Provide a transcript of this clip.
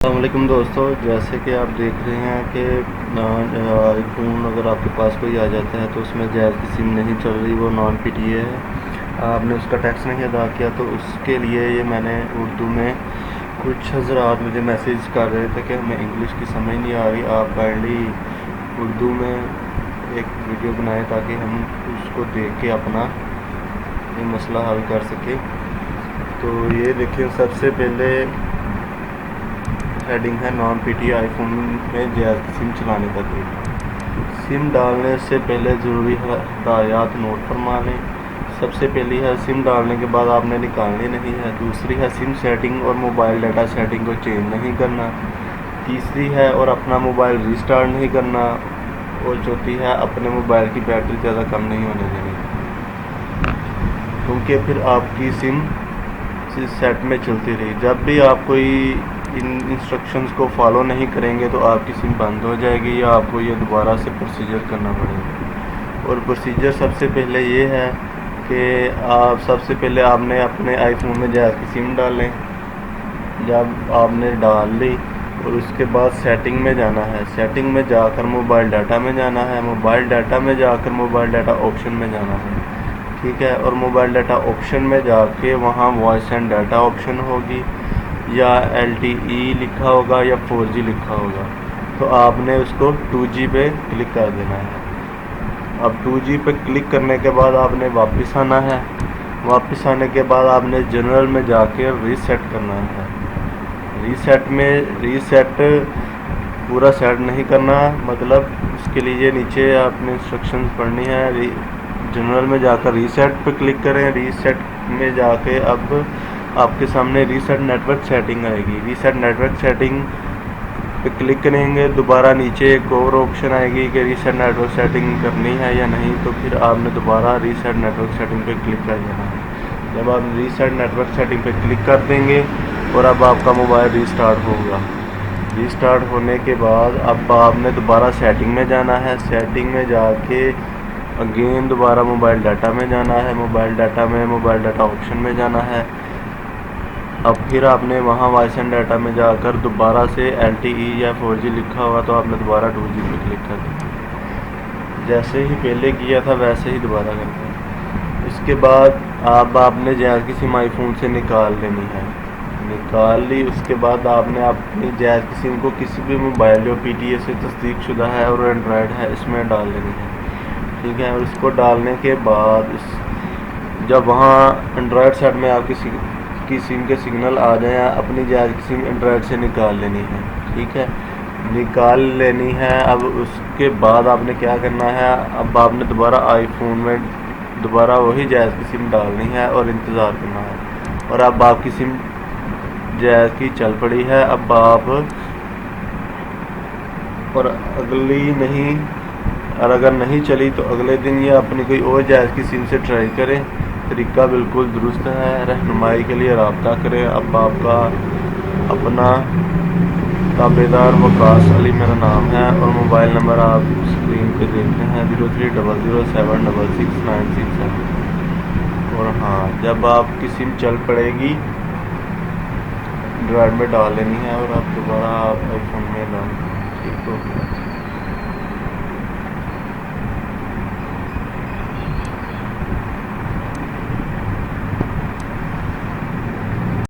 अस्सलामुअलैकुम दोस्तों, जैसे कि आप देख रहे हैं कि आईफोन अगर आपके पास कोई आ जाता है तो उसमें जैज़ की सिम नहीं चल रही, वो नॉन पीटीए है। आपने उसका टैक्स नहीं अदा किया, तो उसके लिए ये मैंने उर्दू में कुछ हज़रात मुझे मैसेज कर रहे थे कि हमें इंग्लिश की समझ नहीं आ रही, आप काइंडली उर्दू में एक वीडियो बनाएं ताकि हम उसको देख के अपना ये मसला हल कर सकें। तो ये देखिए, सबसे पहले हेडिंग है नॉन पीटीए आईफोन में जैज़ की सिम चलाने का तरीका। सिम डालने से पहले ज़रूरी हदायत नोट फरमा लें। सबसे पहली है, सिम डालने के बाद आपने निकालनी नहीं है। दूसरी है, सिम सेटिंग और मोबाइल डाटा सेटिंग को चेंज नहीं करना। तीसरी है, और अपना मोबाइल रीस्टार्ट नहीं करना। और चौथी है, अपने मोबाइल की बैटरी ज़्यादा कम नहीं होने देनी, क्योंकि फिर आपकी सिम सेट में चलती रही। जब भी आप कोई इन इंस्ट्रक्शंस को फॉलो नहीं करेंगे तो आपकी सिम बंद हो जाएगी या आपको ये दोबारा से प्रोसीजर करना पड़ेगा। और प्रोसीजर सबसे पहले ये है कि आप सबसे पहले आपने अपने आईफोन में जैज़ की सिम डालें। जब आपने डाल ली और उसके बाद सेटिंग में जाना है। सेटिंग में जाकर मोबाइल डाटा में जाना है। मोबाइल डाटा में जाकर मोबाइल डाटा ऑप्शन में जाना है, ठीक है। और मोबाइल डाटा ऑप्शन में जाके वहाँ वॉइस एंड डाटा ऑप्शन होगी, या LTE लिखा होगा या 4G लिखा होगा। तो आपने उसको 2G पे क्लिक कर देना है। अब 2G पे क्लिक करने के बाद आपने वापस आना है। वापस आने के बाद आपने जनरल में जाके रीसेट करना है। रीसेट पूरा सेट नहीं करना, मतलब उसके लिए नीचे आपने इंस्ट्रक्शंस पढ़नी है। जनरल में जाकर रीसेट पे क्लिक करें। रीसेट में जाके अब आपके सामने रीसेट नेटवर्क सेटिंग आएगी। रीसेट नेटवर्क सेटिंग पे क्लिक करेंगे, दोबारा नीचे एक और ऑप्शन आएगी कि रीसेट नेटवर्क सेटिंग करनी है या नहीं। तो फिर आपने दोबारा रीसेट नेटवर्क सेटिंग पे क्लिक कर देना है। जब आप रीसेट नेटवर्क सेटिंग पे क्लिक कर देंगे और अब आपका मोबाइल रीस्टार्ट होगा। रीस्टार्ट होने के बाद अब आपने दोबारा सेटिंग में जाना है। सेटिंग में जाके अगेन दोबारा मोबाइल डाटा में जाना है। मोबाइल डाटा ऑप्शन में जाना है। अब फिर आपने वहाँ वॉइस एंड डाटा में जाकर दोबारा से LTE या 4G लिखा होगा तो आपने दोबारा 2G पे क्लिक कर दिया। जैसे ही पहले किया था वैसे ही दोबारा करना है। इसके बाद आपने जैज़ की सिम आईफोन से निकाल लेनी है। निकाल ली, उसके बाद आपने अपनी जैज़ की सिम को किसी भी मोबाइल जो PTA से तस्दीक शुदा है और एंड्रॉयड है इसमें डाल लेनी है, ठीक है। और उसको डालने के बाद जब वहाँ एंड्रॉयड सेट में आपकी सिम के सिग्नल आ जाए, अपनी जैज़ की सिम एंड्रॉयड से निकाल लेनी है, ठीक है। निकाल लेनी है। अब उसके बाद आपने क्या करना है, अब आपने दोबारा आईफोन में दोबारा वही जैज़ की सिम डालनी है और इंतज़ार करना है। और अब आपकी सिम जैज़ की चल पड़ी है। अब आप और अगली नहीं, और अगर नहीं चली तो अगले दिन या अपनी कोई और जैज़ की सिम से ट्राई करें। तरीका बिल्कुल दुरुस्त है। रहनुमाई के लिए रब्ता करें। अब आपका अपना ताबेदार वकास अली मेरा नाम है और मोबाइल नंबर आप स्क्रीन पे देखते हैं 0300766967। और हाँ, जब आपकी सिम चल पड़ेगी एंड्रॉयड में डाल लेनी है और आप दोबारा आप आईफोन में डाल, ठीक हो।